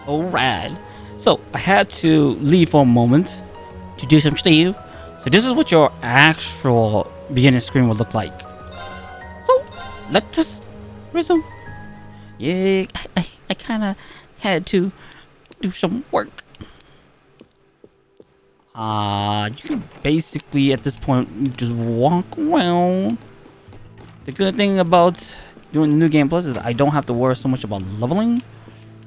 Alright. So I had to leave for a moment to do some stuff. So this is what your actual beginning screen would look like. So let us resume. Yeah, I kind of had to do some work. You can basically at this point just walk around. The good thing about doing the New Game Plus is I don't have to worry so much about leveling.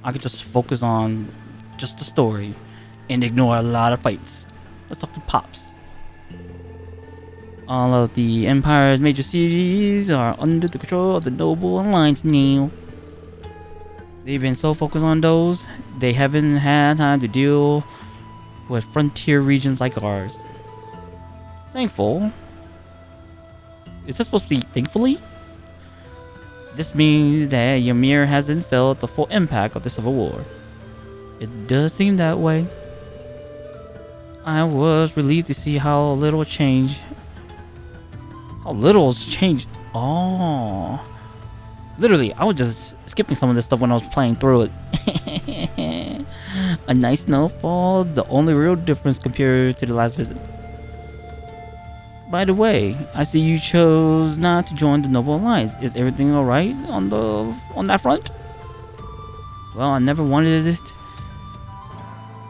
I could just focus on just the story and ignore a lot of fights. Let's talk to Pops. All of the Empire's major cities are under the control of the Noble Alliance now. They've been so focused on those, they haven't had time to deal with frontier regions like ours. Thankful? Is this supposed to be thankfully? This means that Ymir hasn't felt the full impact of the Civil War. It does seem that way. I was relieved to see how little change. How little has changed. Oh. Literally, I was just skipping some of this stuff when I was playing through it. A nice snowfall, the only real difference compared to the last visit. By the way, I see you chose not to join the Noble Alliance. Is everything alright on that front? Well, I never wanted it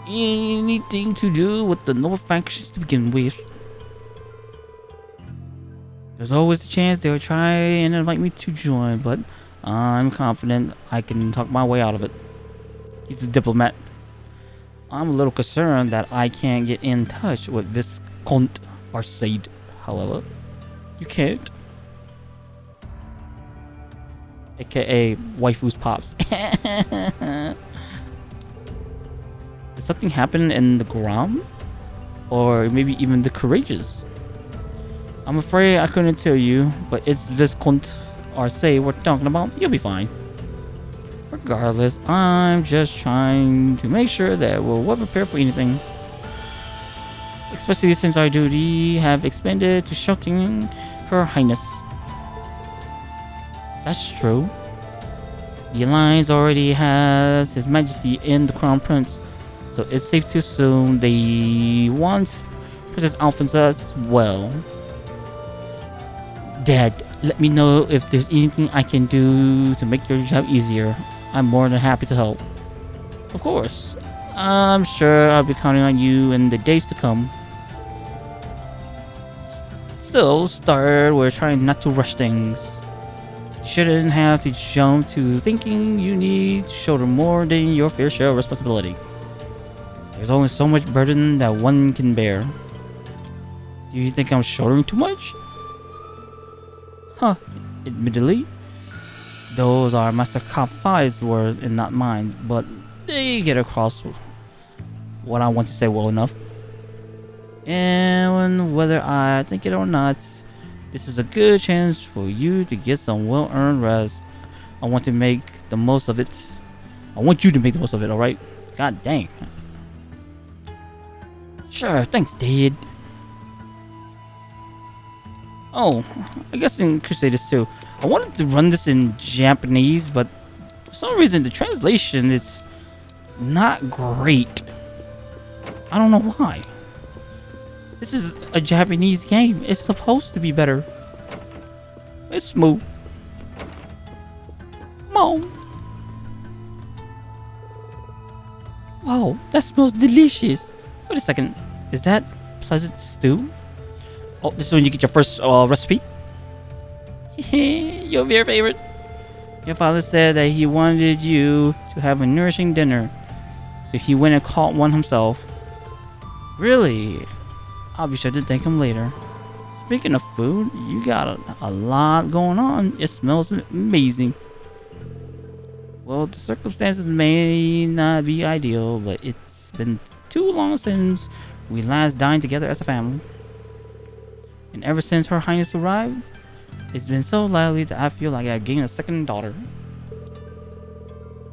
anything to do with the Noble factions to begin with. There's always a chance they'll try and invite me to join, but I'm confident I can talk my way out of it. He's the diplomat. I'm a little concerned that I can't get in touch with Viscount Arcade. However, you can't. AKA waifu's Pops. Did something happen in the Gram? Or maybe even the Courageous? I'm afraid I couldn't tell you, but it's Viscount Arcade we're talking about. You'll be fine. Regardless, I'm just trying to make sure that we're well prepared for anything. Especially since our duty have expanded to sheltering Her Highness. That's true. The Alliance already has His Majesty and the Crown Prince, so it's safe to assume they want Princess Alphonse as well. Dad, let me know if there's anything I can do to make your job easier. I'm more than happy to help. Of course. I'm sure I'll be counting on you in the days to come. Still, Star, we're trying not to rush things. You shouldn't have to jump to thinking you need to shoulder more than your fair share of responsibility. There's only so much burden that one can bear. Do you think I'm shouldering too much? Huh, admittedly. Those are Master Ka-Fai's words and not mine, but they get across what I want to say well enough. And whether I think it or not, this is a good chance for you to get some well-earned rest. I want to make the most of it. I want you to make the most of it, alright? God dang. Sure, thanks, Dad. Oh, I guess in Crusaders too. I wanted to run this in Japanese, but for some reason the translation it's not great. I don't know why. This is a Japanese game. It's supposed to be better. It's smooth. Mom. Wow, that smells delicious. Wait a second. Is that pleasant stew? Oh, this is when you get your first recipe. Your very favorite. Your father said that he wanted you to have a nourishing dinner, so he went and caught one himself. Really? I'll be sure to thank him later. Speaking of food, you got a lot going on. It smells amazing. Well, the circumstances may not be ideal, but it's been too long since we last dined together as a family. And ever since Her Highness arrived, it's been so lively that I feel like I've gained a second daughter.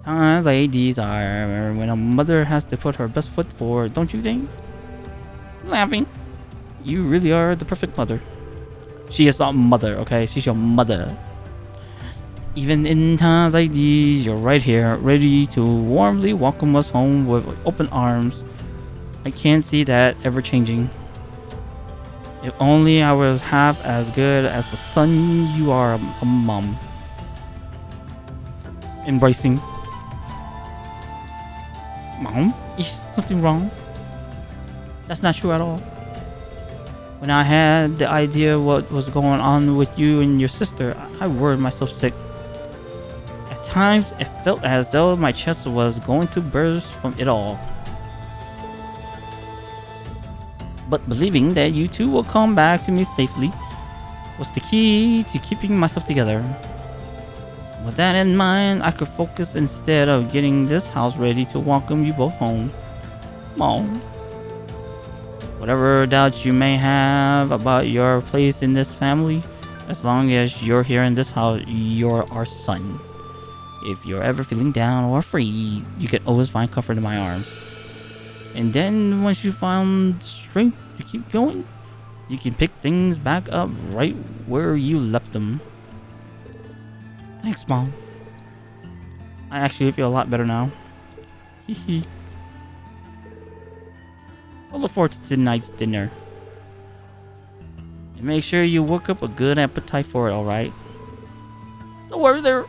Times like these are when a mother has to put her best foot forward, don't you think? Laughing. You really are the perfect mother. She is not mother, okay? She's your mother. Even in times like these, you're right here, ready to warmly welcome us home with open arms. I can't see that ever changing. If only I was half as good as the son you are, a mom. Embracing. Mom, is something wrong? That's not true at all. When I had the idea what was going on with you and your sister, I worried myself sick. At times, it felt as though my chest was going to burst from it all. But believing that you two will come back to me safely was the key to keeping myself together. With that in mind, I could focus instead of getting this house ready to welcome you both home. Mom. Whatever doubts you may have about your place in this family, as long as you're here in this house, you're our son. If you're ever feeling down or afraid, you can always find comfort in my arms. And then once you found strength to keep going, you can pick things back up right where you left them. Thanks, Mom. I actually feel a lot better now. Hee. I'll look forward to tonight's dinner. And make sure you work up a good appetite for it, alright? Don't worry there.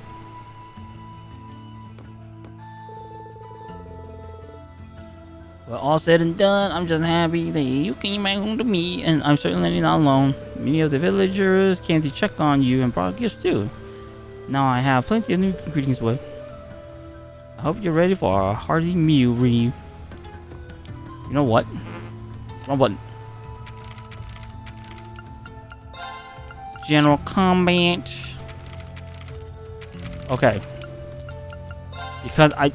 Well, all said and done, I'm just happy that you came back home to me, and I'm certainly not alone. Many of the villagers came to check on you and brought gifts too. Now I have plenty of new greetings with. I hope you're ready for a hearty meal, Ryu. You know what? Wrong button. General combat. Okay. Because I...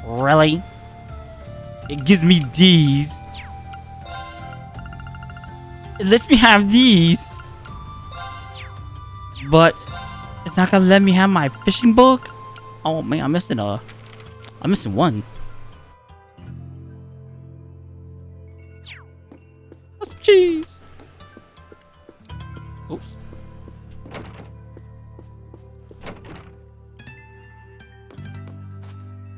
Really? It gives me these. It lets me have these. But it's not gonna let me have my fishing book? Oh man, I'm missing one. That's some cheese. Oops.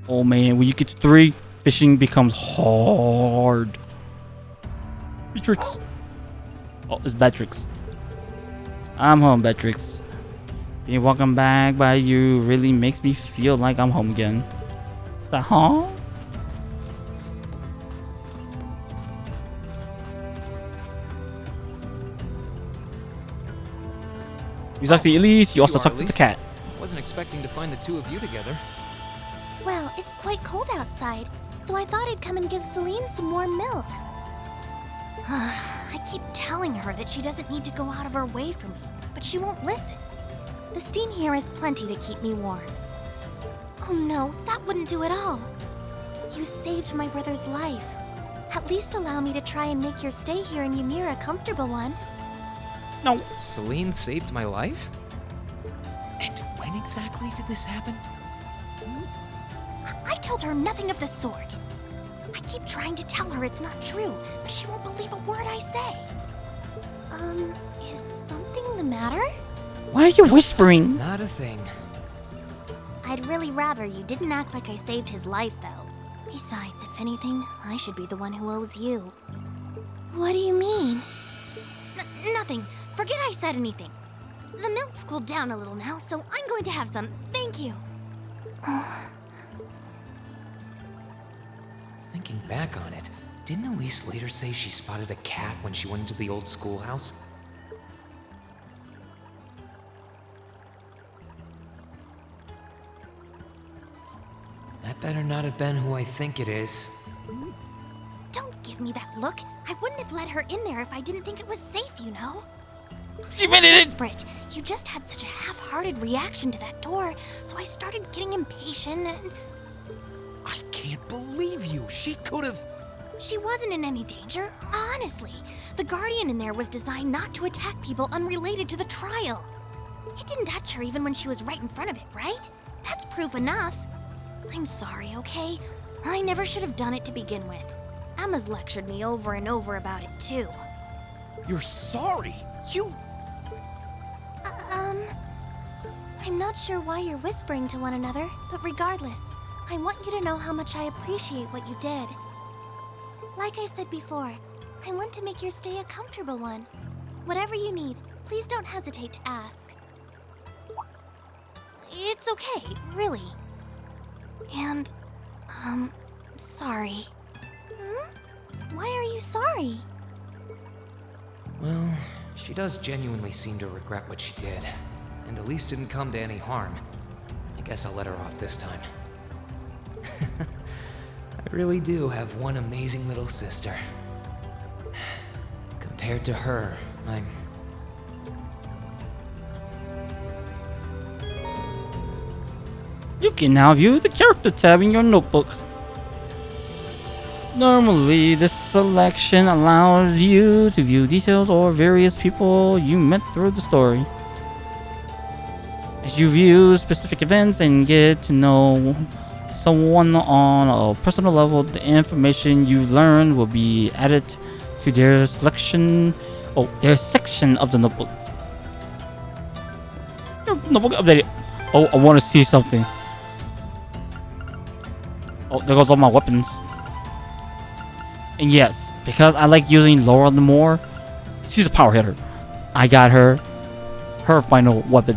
Oh man, when you get to 3, fishing becomes hard. Beatrix. Oh, it's Beatrix. I'm home, Beatrix. Being welcomed back by you really makes me feel like I'm home again. Is that huh? Exactly, Elise. You also talked to the cat. Wasn't expecting to find the two of you together. Well, it's quite cold outside, so I thought I'd come and give Celine some warm milk. I keep telling her that she doesn't need to go out of her way for me, but she won't listen. The steam here is plenty to keep me warm. Oh no, that wouldn't do at all. You saved my brother's life. At least allow me to try and make your stay here in Ymir a comfortable one. No. Celine saved my life? And when exactly did this happen? I told her nothing of the sort. I keep trying to tell her it's not true, but she won't believe a word I say. Is something the matter? Why are you whispering? Not a thing. I'd really rather you didn't act like I saved his life, though. Besides, if anything, I should be the one who owes you. What do you mean? Nothing. Forget I said anything. The milk's cooled down a little now, so I'm going to have some. Thank you. Thinking back on it, didn't Elise later say she spotted a cat when she went into the old schoolhouse? That better not have been who I think it is. Don't give me that look. I wouldn't have let her in there if I didn't think it was safe, you know? She made it. Desperate. You just had such a half-hearted reaction to that door, so I started getting impatient and... I can't believe you! She could've... She wasn't in any danger, honestly. The Guardian in there was designed not to attack people unrelated to the trial. It didn't touch her even when she was right in front of it, right? That's proof enough. I'm sorry, okay? I never should have done it to begin with. Emma's lectured me over and over about it, too. You're sorry? You... I'm not sure why you're whispering to one another, but regardless, I want you to know how much I appreciate what you did. Like I said before, I want to make your stay a comfortable one. Whatever you need, please don't hesitate to ask. It's okay, really. And, sorry. Why are you sorry? Well, she does genuinely seem to regret what she did, and at least didn't come to any harm. I guess I'll let her off this time. I really do have one amazing little sister. Compared to her, I'm... You can now view the character tab in your notebook. Normally, this selection allows you to view details or various people you met through the story. As you view specific events and get to know someone on a personal level, the information you learn will be added to their section of the notebook. Your notebook updated. Oh, I want to see something. Oh, there goes all my weapons. And yes, because I like using Laura the more, she's a power hitter. I got her final weapon.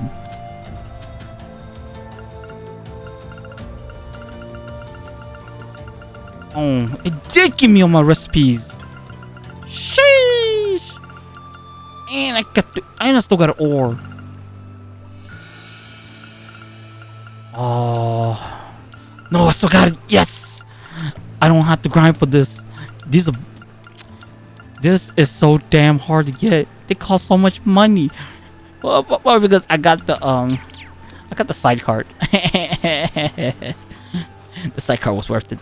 Oh, it did give me all my recipes. Sheesh. And I still got an ore. Oh no, I still got it. Yes, I don't have to grind for this. This is so damn hard to get. They cost so much money. Well, because I got the side card. The side card was worth it.